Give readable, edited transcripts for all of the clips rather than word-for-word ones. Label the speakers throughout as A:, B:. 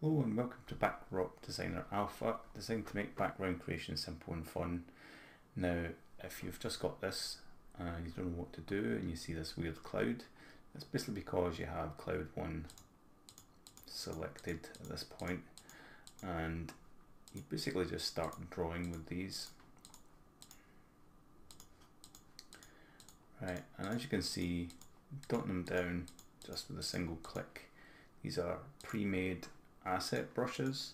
A: Hello and welcome to Backdrop Designer Alpha, designed to make background creation simple and fun. Now, if you've just got this and you don't know what to do and you see this weird cloud, that's basically because you have cloud 1 selected at this point, and you basically just start drawing with these. Right, and as you can see, dotting them down just with a single click. These are pre-made asset brushes,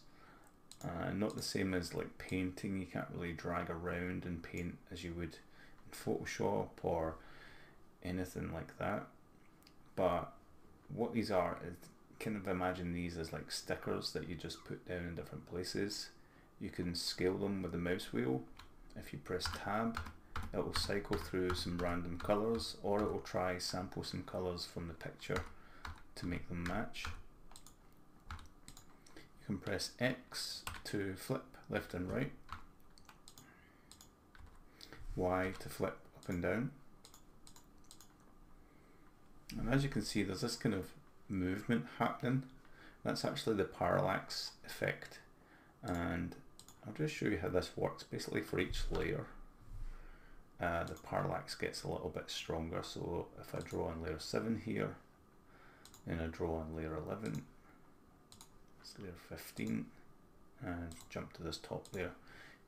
A: not the same as like painting. You can't really drag around and paint as you would in Photoshop or anything like that. But what these are is, kind of imagine these as like stickers that you just put down in different places. You can scale them with the mouse wheel. If you press tab, it will cycle through some random colors, or it will try sample some colors from the picture to make them match. You can press X to flip left and right, Y to flip up and down, and as you can see there's this kind of movement happening. That's actually the parallax effect, and I'll just show you how this works. Basically, for each layer the parallax gets a little bit stronger. So if I draw on layer 7 here, then I draw on layer 11, it's layer 15, and jump to this top layer,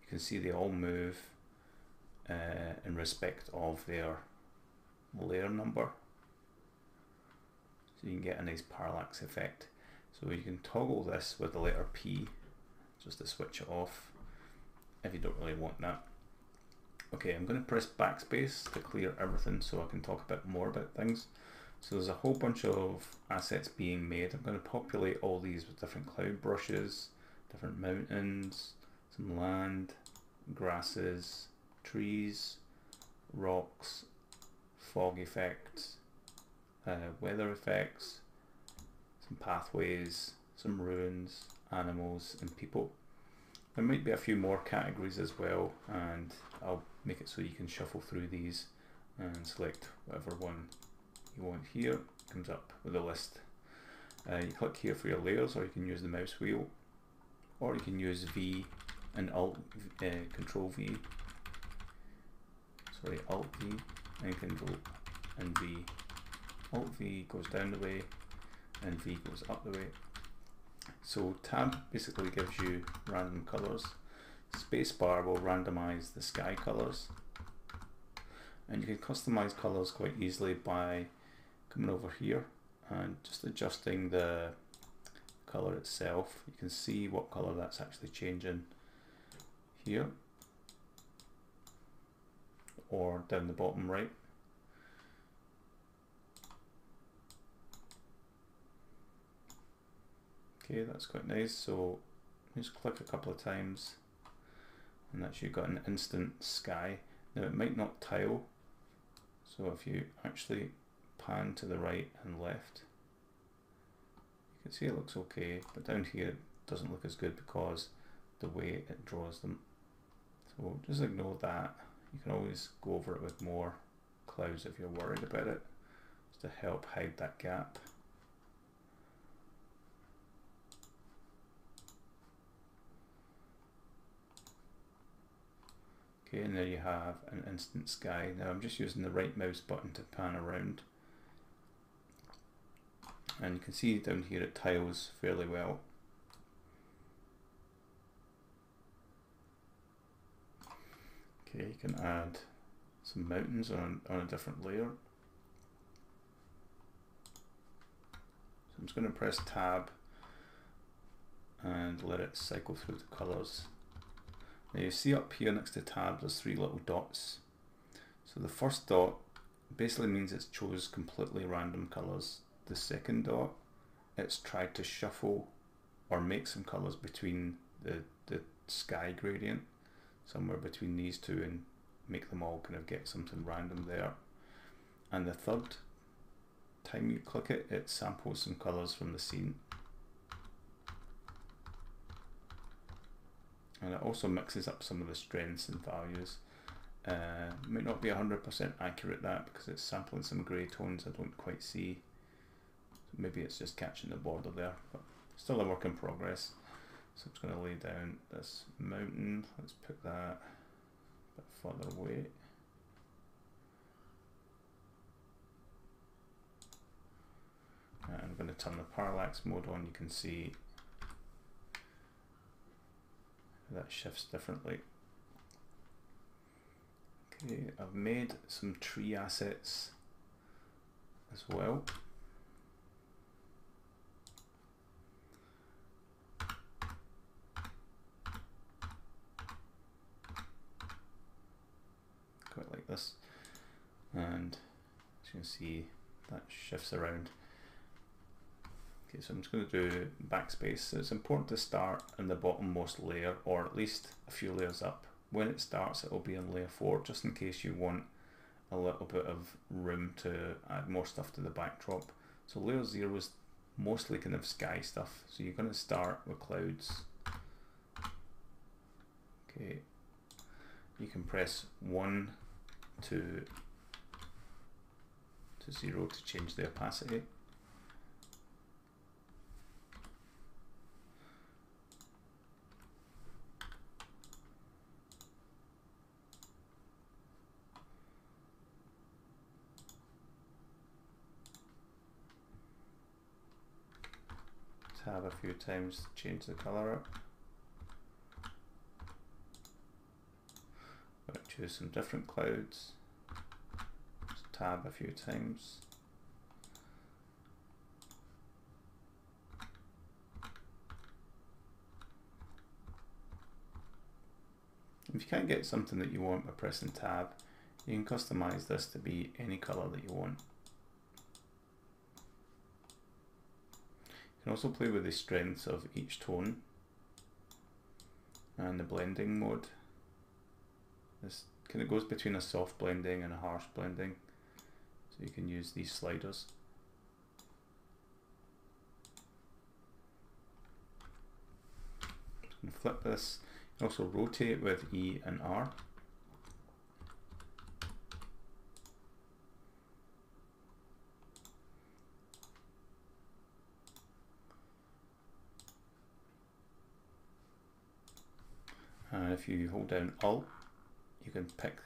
A: you can see they all move in respect of their layer number. So you can get a nice parallax effect. So you can toggle this with the letter P just to switch it off if you don't really want that. Okay, I'm going to press backspace to clear everything so I can talk a bit more about things. So there's a whole bunch of assets being made. I'm going to populate all these with different cloud brushes, different mountains, some land, grasses, trees, rocks, fog effects, weather effects, some pathways, some ruins, animals and people. There might be a few more categories as well, and I'll make it so you can shuffle through these and select whatever one you want here. It comes up with a list. You click here for your layers, or you can use the mouse wheel, or you can use V and Control V, Alt V and Control and V. Alt V goes down the way and V goes up the way. So tab basically gives you random colors. Spacebar will randomize the sky colors, and you can customize colors quite easily by coming over here and just adjusting the color itself. You can see what color that's actually changing here or down the bottom right. Okay, that's quite nice. So just click a couple of times and that's you got an instant sky. Now it might not tile, so if you actually pan to the right and left, you can see it looks okay, but down here it doesn't look as good because the way it draws them. So just ignore that. You can always go over it with more clouds if you're worried about it, just to help hide that gap. Okay, and there you have an instant sky. Now I'm just using the right mouse button to pan around, and you can see down here it tiles fairly well. Okay, you can add some mountains on a different layer. So I'm just going to press tab and let it cycle through the colors. Now you see up here next to tab there's 3 little dots. So the first dot basically means it's chose completely random colors. The second dot, it's tried to shuffle or make some colors between the sky gradient, somewhere between these two, and make them all kind of get something random there. And the third time you click it, it samples some colors from the scene. And it also mixes up some of the strengths and values. Might not be 100% accurate that because it's sampling some grey tones I don't quite see. So maybe it's just catching the border there. But still a work in progress. So I'm just going to lay down this mountain. Let's put that a bit further away. And I'm going to turn the parallax mode on. You can see that shifts differently. Okay, I've made some tree assets as well. Quite like this, and as you can see, that shifts around. Okay, so I'm just going to do backspace. So it's important to start in the bottommost layer, or at least a few layers up. When it starts, it will be in layer 4, just in case you want a little bit of room to add more stuff to the backdrop. So layer 0 is mostly kind of sky stuff. So you're going to start with clouds. Okay, you can press 1 to 0 to change the opacity. Tab a few times to change the color up. I'm going to choose some different clouds. Just tab a few times. If you can't get something that you want by pressing tab, you can customize this to be any color that you want. You can also play with the strengths of each tone and the blending mode. This kind of goes between a soft blending and a harsh blending, so you can use these sliders. I'm going to flip this. You can also rotate with E and R. And if you hold down Alt, you can pick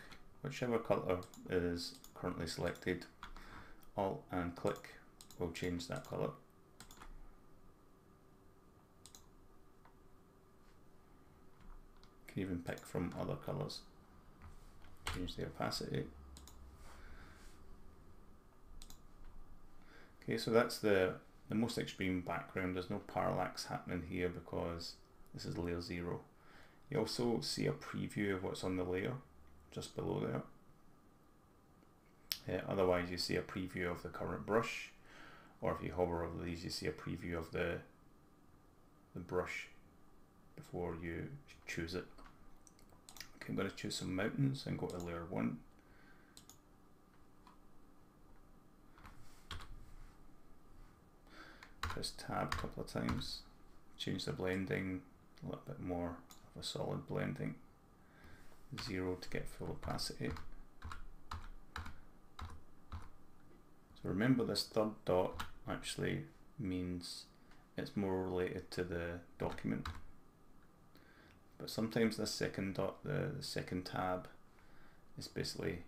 A: whichever color is currently selected. Alt and click will change that color. You can even pick from other colors. Change the opacity. Okay, so that's the most extreme background. There's no parallax happening here because this is layer 0. You also see a preview of what's on the layer just below there. Otherwise you see a preview of the current brush, or if you hover over these you see a preview of the brush before you choose it. Okay, I'm going to choose some mountains and go to layer 1. Press tab a couple of times, change the blending a little bit more of a solid blending. 0 to get full opacity. So remember, this third dot actually means it's more related to the document. But sometimes the second dot, the second tab, is basically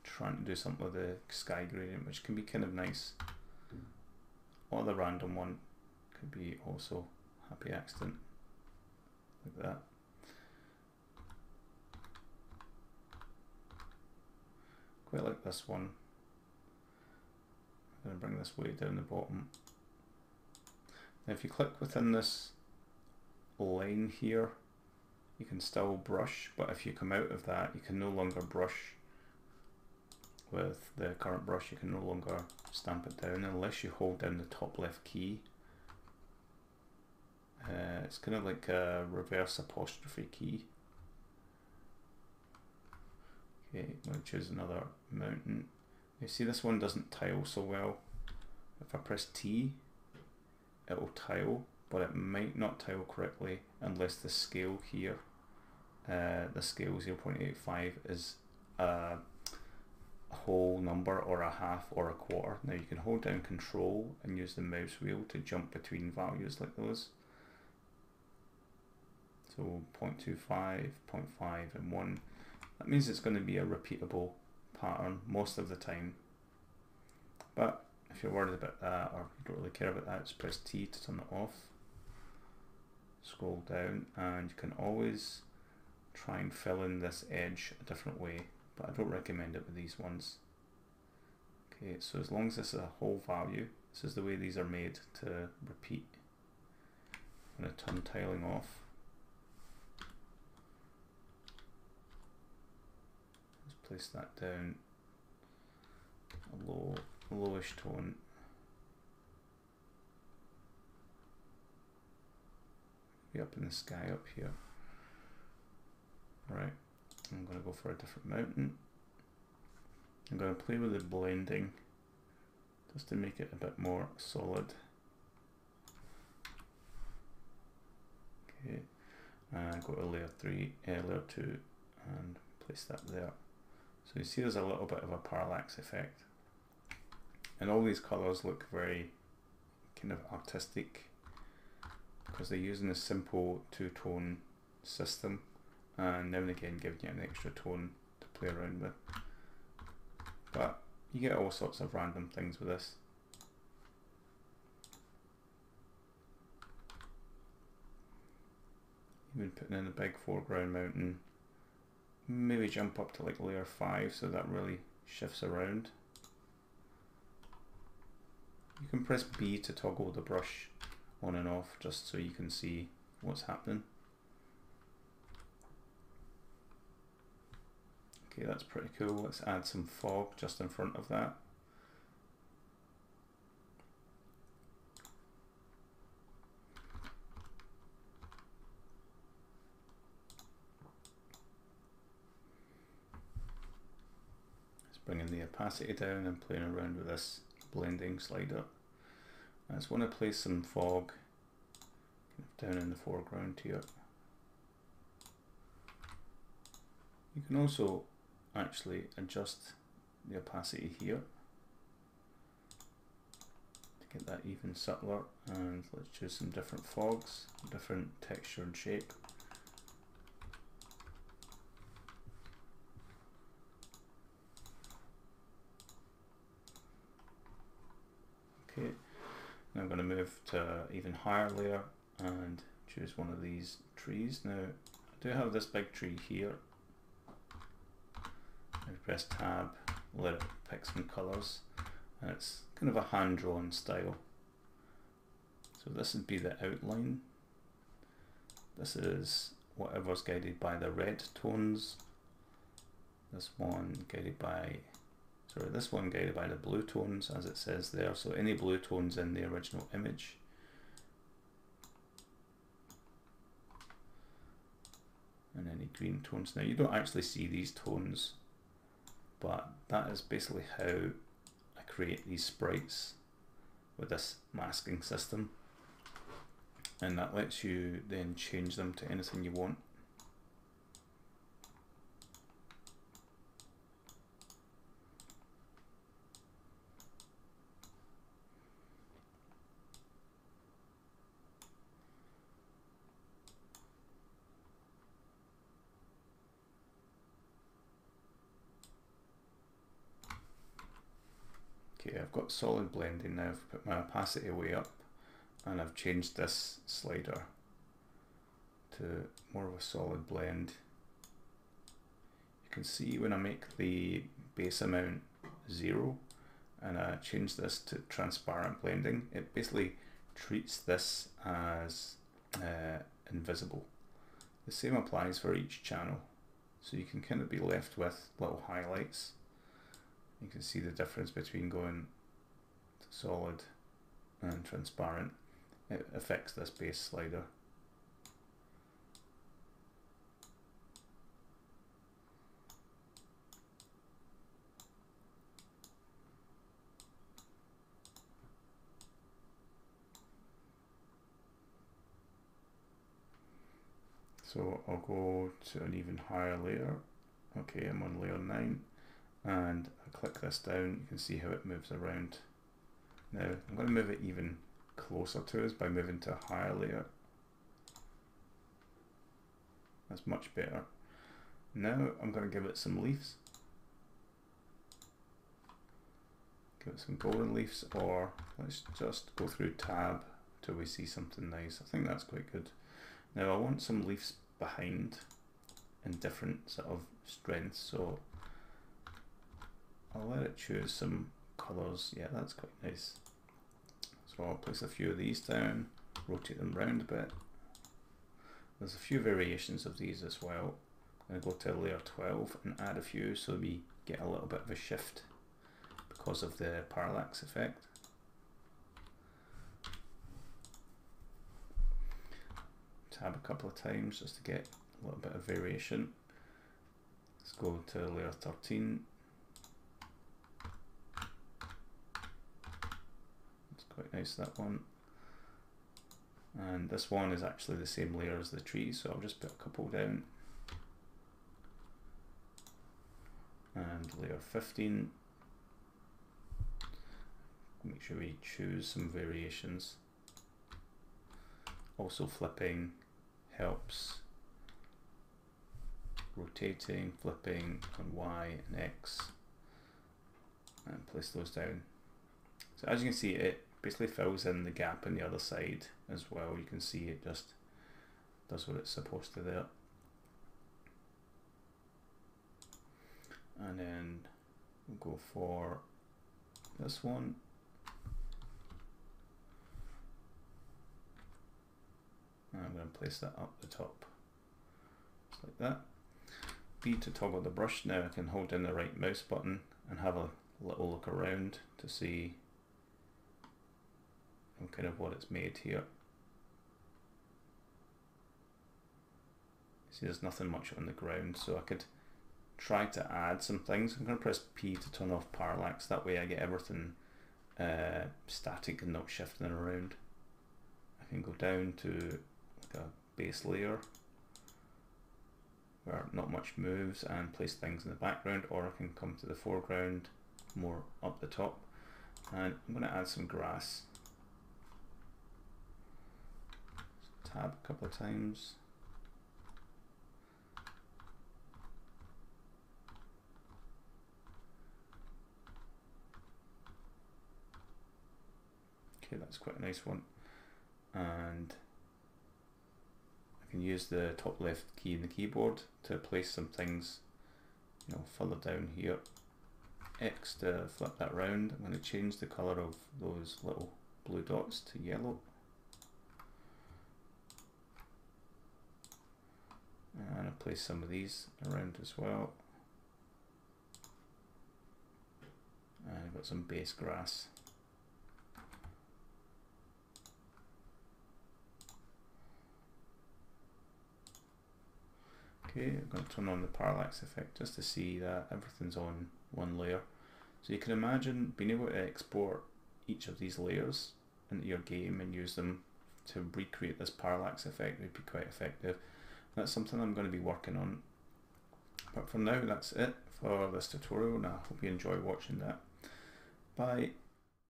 A: trying to do something with the sky gradient, which can be kind of nice. Or the random one could be also happy accident, like that. Quite like this one. I'm going to bring this way down the bottom. Now if you click within this line here, you can still brush, but if you come out of that, you can no longer brush with the current brush. You can no longer stamp it down unless you hold down the top left key. It's kind of like a reverse apostrophe key. Okay, I'm going to choose another mountain. You see this one doesn't tile so well. If I press T, it will tile, but it might not tile correctly unless the scale here, the scale 0.85 is a whole number or a half or a quarter. Now you can hold down Control and use the mouse wheel to jump between values like those. So 0.25, 0.5 and 1. That means it's going to be a repeatable pattern most of the time. But if you're worried about that or you don't really care about that, just press T to turn it off. Scroll down and you can always try and fill in this edge a different way, but I don't recommend it with these ones. Okay, so as long as this is a whole value, this is the way these are made to repeat. I'm going to turn tiling off. Place that down a lowish tone. Be up in the sky up here. Right, I'm going to go for a different mountain. I'm going to play with the blending just to make it a bit more solid. Okay, and go to layer 2 and place that there. So you see there's a little bit of a parallax effect. And all these colours look very kind of artistic because they're using a simple two-tone system and now and again giving you an extra tone to play around with. But you get all sorts of random things with this. Even putting in a big foreground mountain. Maybe jump up to like layer 5 so that really shifts around. You can press B to toggle the brush on and off just so you can see what's happening. Okay, that's pretty cool. Let's add some fog just in front of that. Bringing the opacity down and playing around with this blending slider. I just want to place some fog down in the foreground here. You can also actually adjust the opacity here to get that even subtler, and let's choose some different fogs, different texture and shape. Okay, now I'm going to move to even higher layer and choose one of these trees. Now I do have this big tree here. I press tab, let it pick some colours, and it's kind of a hand-drawn style. So this would be the outline. This is whatever's guided by the red tones. This one guided by this one guided by the blue tones, as it says there, so any blue tones in the original image. And any green tones. Now you don't actually see these tones, but that is basically how I create these sprites with this masking system, and that lets you then change them to anything you want. Okay, I've got solid blending now. I've put my opacity way up and I've changed this slider to more of a solid blend. You can see when I make the base amount 0 and I change this to transparent blending, it basically treats this as invisible. The same applies for each channel, so you can kind of be left with little highlights. You can see the difference between going to solid and transparent. It affects this base slider. So I'll go to an even higher layer. Okay, I'm on layer 9. and I click this down, you can see how it moves around. Now I'm going to move it even closer to us by moving to a higher layer. That's much better. Now I'm going to give it some leaves. Give it some golden leaves, or let's just go through tab till we see something nice. I think that's quite good. Now I want some leaves behind in different sort of strengths, so I'll let it choose some colours. Yeah, that's quite nice. So I'll place a few of these down, rotate them round a bit. There's a few variations of these as well. I'm going to go to layer 12 and add a few so we get a little bit of a shift because of the parallax effect. Tab a couple of times just to get a little bit of variation. Let's go to layer 13. It's quite nice, that one. And this one is actually the same layer as the tree, so I'll just put a couple down. And layer 15. Make sure we choose some variations. Also flipping helps. Rotating, flipping on Y and X. And place those down. So as you can see, it basically fills in the gap in the other side as well. You can see it just does what it's supposed to there. And then we'll go for this one. And I'm going to place that up the top, just like that. B to toggle the brush. Now I can hold down the right mouse button and have a little look around to see kind of what it's made here. See, there's nothing much on the ground, so I could try to add some things. I'm going to press P to turn off parallax, that way I get everything static and not shifting around. I can go down to like a base layer where not much moves and place things in the background, or I can come to the foreground more up the top, and I'm going to add some grass. Tab a couple of times. Okay, that's quite a nice one. And I can use the top left key in the keyboard to place some things, you know, further down here. X to flip that round. I'm going to change the color of those little blue dots to yellow. And I'll place some of these around as well. And I've got some base grass. Okay, I'm going to turn on the parallax effect just to see that everything's on one layer. So you can imagine being able to export each of these layers into your game and use them to recreate this parallax effect would be quite effective. That's something I'm going to be working on. But for now, that's it for this tutorial, and I hope you enjoy watching that. Bye.